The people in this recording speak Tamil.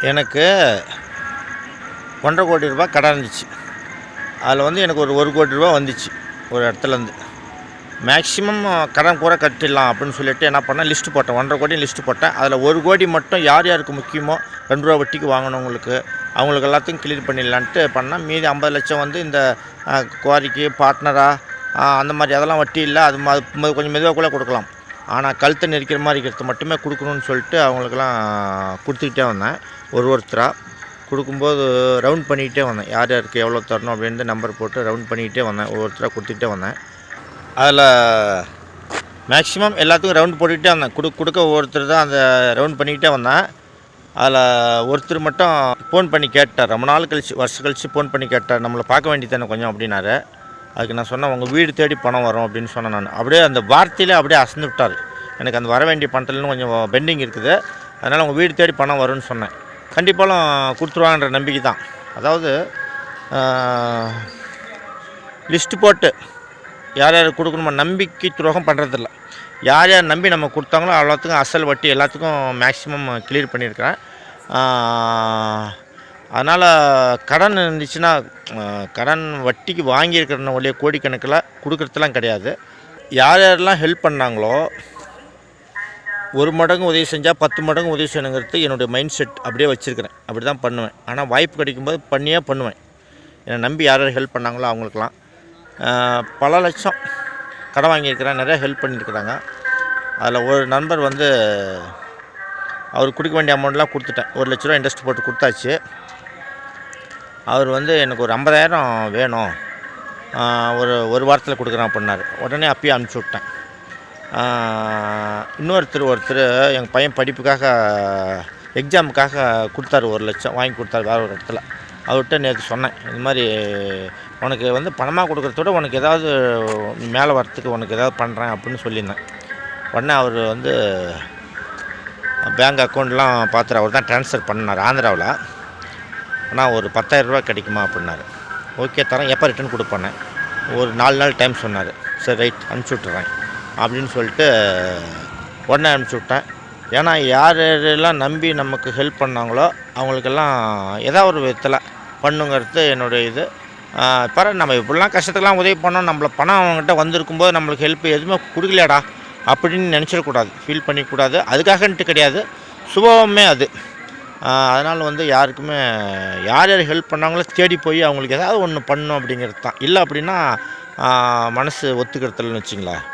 எனக்கு ₹1,50,00,000 கடன் இருந்துச்சு. அதில் வந்து எனக்கு ஒரு ₹1,00,00,000 வந்துச்சு ஒரு இடத்துலேருந்து. மேக்ஸிமம் கடன் பூரா கட்டிடலாம் அப்படின்னு சொல்லிட்டு என்ன பண்ணேன், லிஸ்ட்டு போட்டேன். 1,50,00,000 லிஸ்ட்டு போட்டேன். அதில் ₹1,00,00,000 மட்டும் யார் யாருக்கு முக்கியமோ ₹2 வட்டிக்கு வாங்கினவங்களுக்கு அவங்களுக்கு எல்லாத்தையும் கிளியர் பண்ணிடலான்ட்டு பண்ணேன். மீதி 50,00,000 வந்து இந்த குவாரிக்கு பார்ட்னராக அந்த மாதிரி அதெல்லாம் வட்டி இல்லை, அது கொஞ்சம் மெதுவாக கூட கொடுக்கலாம். ஆனால் கழுத்தை நெரிக்கிற மாதிரி இருக்கிறது மட்டுமே கொடுக்கணும்னு சொல்லிட்டு அவங்களுக்கெல்லாம் கொடுத்துக்கிட்டே வந்தேன். ஒருத்தராக கொடுக்கும்போது ரவுண்ட் பண்ணிக்கிட்டே வந்தேன். யார் யாருக்கு எவ்வளோ தரணும் அப்படின்ட்டு நம்பர் போட்டு ரவுண்ட் பண்ணிக்கிட்டே வந்தேன். ஒவ்வொருத்தராக கொடுத்துக்கிட்டே வந்தேன். அதில் மேக்ஸிமம் எல்லாத்துக்கும் ரவுண்ட் போட்டுக்கிட்டே வந்தேன். கொடுக்க ஒவ்வொருத்தர் தான் அந்த ரவுண்ட் பண்ணிக்கிட்டே வந்தேன். அதில் ஒருத்தர் மட்டும் ஃபோன் பண்ணி கேட்டார். ரொம்ப நாள் கழிச்சு, வருஷம் கழிச்சு ஃபோன் பண்ணி கேட்டார், நம்மளை பார்க்க வேண்டியதானே கொஞ்சம் அப்படின்னாரு. அதுக்கு நான் சொன்னேன், உங்கள் வீடு தேடி பணம் வரும் அப்படின்னு சொன்னேன். நான் அப்படியே அந்த வார்த்தையிலே அப்படியே அசந்து விட்டார். எனக்கு அந்த வர வேண்டிய பணத்துலன்னு கொஞ்சம் பெண்டிங் இருக்குது, அதனால் உங்கள் வீடு தேடி பணம் வரும்னு சொன்னேன். கண்டிப்பாலும் கொடுத்துருவாங்கன்ற நம்பிக்கை தான். அதாவது லிஸ்ட்டு போட்டு யார் யார் கொடுக்கணுமோ நம்பிக்கை துரோகம் பண்ணுறதில்ல. யார் யார் நம்பி நம்ம கொடுத்தாங்களோ அவ்வளோத்துக்கும் அசல் வட்டி எல்லாத்துக்கும் மேக்ஸிமம் கிளியர் பண்ணியிருக்கிறேன். அதனால் கடன் இருந்துச்சுன்னா கடன் வட்டிக்கு வாங்கியிருக்கிறன ஒழிய கோடிக்கணக்கில் கொடுக்குறதுலாம் கிடையாது. யார் யாரெல்லாம் ஹெல்ப் பண்ணாங்களோ 1 மடங்கு உதவி செஞ்சால் 10 மடங்கு உதவி செய்யணுங்கிறது என்னுடைய மைண்ட் செட் அப்படியே வச்சுருக்கிறேன். அப்படி தான் பண்ணுவேன். ஆனால் வாய்ப்பு கிடைக்கும்போது பண்ணியே பண்ணுவேன். என்னை நம்பி யார் யார் ஹெல்ப் பண்ணாங்களோ அவங்களுக்கெல்லாம் பல லட்சம் கடன் வாங்கியிருக்கிறேன். நிறையா ஹெல்ப் பண்ணியிருக்கிறாங்க. அதில் ஒரு நண்பர் வந்து அவர் கொடுக்க வேண்டிய அமௌண்ட்லாம் கொடுத்துட்டேன். ₹1,00,000 இன்ட்ரெஸ்ட் போட்டு கொடுத்தாச்சு. அவர் வந்து எனக்கு ஒரு 50,000 வேணும், ஒரு வாரத்தில் கொடுக்குறேன் அப்படின்னாரு. உடனே அப்பயே அனுப்பிச்சி விட்டேன். ஒருத்தர் எங்கள் பையன் படிப்புக்காக எக்ஸாமுக்காக கொடுத்தாரு, ₹1,00,000 வாங்கி கொடுத்தாரு வேறு ஒரு இடத்துல. அவர்கிட்ட நேற்று சொன்னேன், இது மாதிரி உனக்கு வந்து பணமாக கொடுக்குறத விட உனக்கு ஏதாவது மேலே வரத்துக்கு உனக்கு ஏதாவது பண்ணுறேன் அப்படின்னு சொல்லியிருந்தேன். உடனே அவர் வந்து பேங்க் அக்கௌண்ட்லாம் பார்த்துட்டு அவர் தான் ட்ரான்ஸ்ஃபர் பண்ணார் ஆந்திராவில். ஆனால் ஒரு ₹10,000 கிடைக்குமா அப்படின்னாரு. ஓகே தரேன், எப்போ ரிட்டர்ன் கொடுப்பேன்னு ஒரு 4 நாள் டைம் சொன்னார். சரி ரைட் அனுப்பிச்சி விட்டுறேன் அப்படின்னு சொல்லிட்டு உடனே அனுப்பிச்சி விட்டேன். ஏன்னா யார் யாரெல்லாம் நம்பி நமக்கு ஹெல்ப் பண்ணாங்களோ அவங்களுக்கெல்லாம் ஏதாவது ஒரு விதத்தில் பண்ணுங்கிறது என்னுடைய இது. நம்ம இப்படிலாம் கஷ்டத்துக்கெல்லாம் உதவி பண்ணோம், நம்மளை பணம் அவங்ககிட்ட வந்திருக்கும்போது நம்மளுக்கு ஹெல்ப் எதுவுமே கொடுக்கலையாடா அப்படின்னு நினச்சிடக்கூடாது, ஃபீல் பண்ணிக்கூடாது. அதுக்காகன்ட்டு கிடையாது, சுபாவமே அது. அதனால் வந்து யாருக்குமே யார் யார் ஹெல்ப் பண்ணாங்களோ தேடி போய் அவங்களுக்கு ஏதாவது ஒன்று பண்ணணும் அப்படிங்கிறது தான். இல்லை அப்படின்னா மனசு ஒத்துக்கிறதுலன்னு வச்சுங்களேன்.